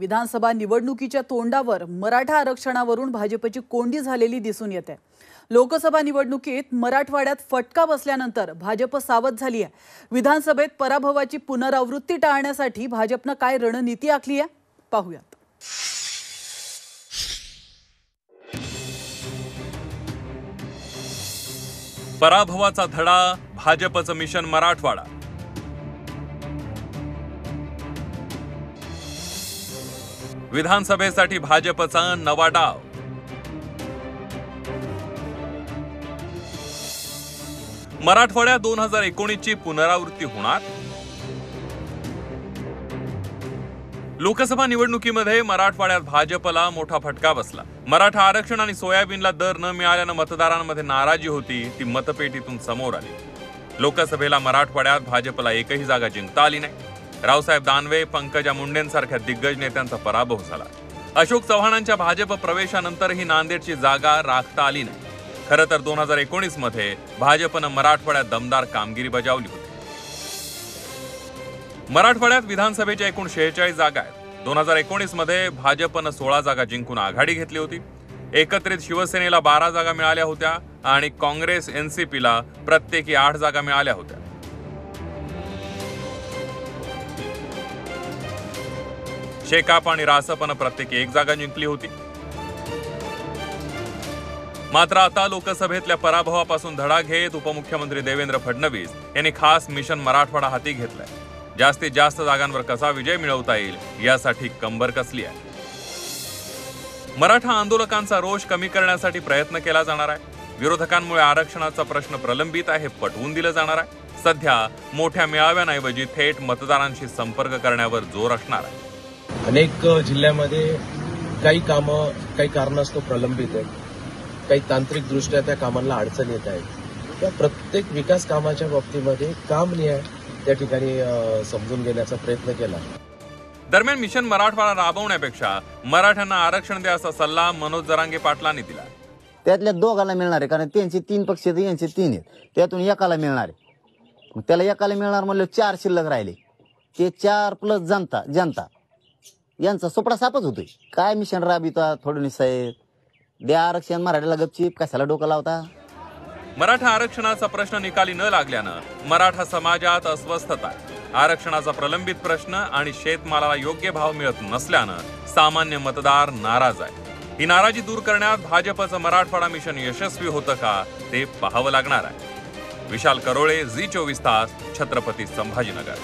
विधानसभा निवडणुकीच्या तोंडावर मराठा आरक्षणावरून भाजपची कोंडी झालेली दिसून येते। लोकसभा निवडणुकीत मराठवाड्यात फटका बसल्यानंतर भाजप सावध झाली आहे। विधानसभेत पराभवाची पुनरावृत्ती टाळण्यासाठी भाजपने काय रणनीती आखली आहे पाहूयात। पराभवाचा धडा, भाजपचं मिशन मराठवाडा। विधानसभेसाठी भाजपचा नवा डाव। मराठवाड्यात 2019 ची पुनरावृत्ती होणार। लोकसभा निवडणुकीमध्ये मराठवाड्यात भाजपला मोठा फटका बसला। मराठा आरक्षण आणि सोयाबीनला दर न मिळाल्याने मतदारांमध्ये नाराजी होती, ती मतपेटीतून समोर आली। लोकसभेला मराठवाड्यात भाजपला एकही जागा जिंकता आली नाही। रावसाहेब दानवे, पंकजा मुंडेंसारख्या दिग्गज नेत्यांचा पराभव झाला। अशोक चव्हाणांच्या भाजप प्रवेशानंतरही नांदेडची जागा राखता आली नाही। खरं तर 2019 मध्ये भाजपनं मराठवाड्यात दमदार कामगिरी बजावली होती। मराठवाड्यात विधानसभेच्या एकूण 46 जागा आहेत। 2019 मध्ये भाजपनं 16 जागा जिंकून आघाडी घेतली होती। एकत्रित शिवसेनेला 12 जागा मिळाल्या होत्या आणि काँग्रेस एनसीपीला प्रत्येकी 8 जागा मिळाल्या होत्या। शेकाप आणि रासपनं प्रत्येकी 1 जागा जिंकली होती। मात्र आता लोकसभेतल्या पराभवापासून धडा घेत उपमुख्यमंत्री देवेंद्र फडणवीस यांनी खास मिशन मराठवाडा हाती घेतलंय। जास्तीत जास्त जागांवर कसा विजय मिळवता येईल यासाठी कंबर कसली आहे। मराठा आंदोलकांचा रोष कमी करण्यासाठी प्रयत्न केला जाणार आहे। विरोधकांमुळे आरक्षणाचा प्रश्न प्रलंबित आहे, पटवून दिलं जाणार आहे। सध्या मोठ्या मेळाव्यांऐवजी थेट मतदारांशी संपर्क करण्यावर जोर असणार आहे। अनेक जिल्ह्यामध्ये काही कामं काही कारणास्तव प्रलंबित आहेत, काही तांत्रिक दृष्ट्या त्या कामांना अडचण येत आहे। त्या प्रत्येक विकास कामाच्या बाबतीमध्ये कामनिहाय त्या ठिकाणी समजून घेण्याचा प्रयत्न केला। दरम्यान मिशन मराठवाडा राबवण्यापेक्षा मराठ्यांना आरक्षण द्या असा सल्ला मनोज जरांगे पाटलांनी दिला। त्यातल्या दोघाला मिळणार आहे, कारण त्यांचे 3 पक्ष आहेत, यांचे 3 आहेत, त्यातून एकाला मिळणार आहे। मग त्याला एकाला मिळणार म्हणलं 4 शिल्लक राहिले, ते 4 प्लस जनता यांचा सोपडा सापच होतोय। काय मिशन राबविता फडणवीस साहेब? द्या आरक्षण, मराठ्याला गपचीप, कशाला डोकं लावता? मराठा आरक्षणाचा प्रश्न निकाली न लागल्यानं मराठा समाजात अस्वस्थता आहे। आरक्षणाचा प्रलंबित प्रश्न आणि शेतमालाला योग्य भाव मिळत नसल्यानं सामान्य मतदार नाराज आहे। ही नाराजी दूर करण्यात भाजपचं मराठवाडा मिशन यशस्वी होतं का ते पाहावं लागणार आहे। विशाल करोळे, झी 24 तास, छत्रपती संभाजीनगर।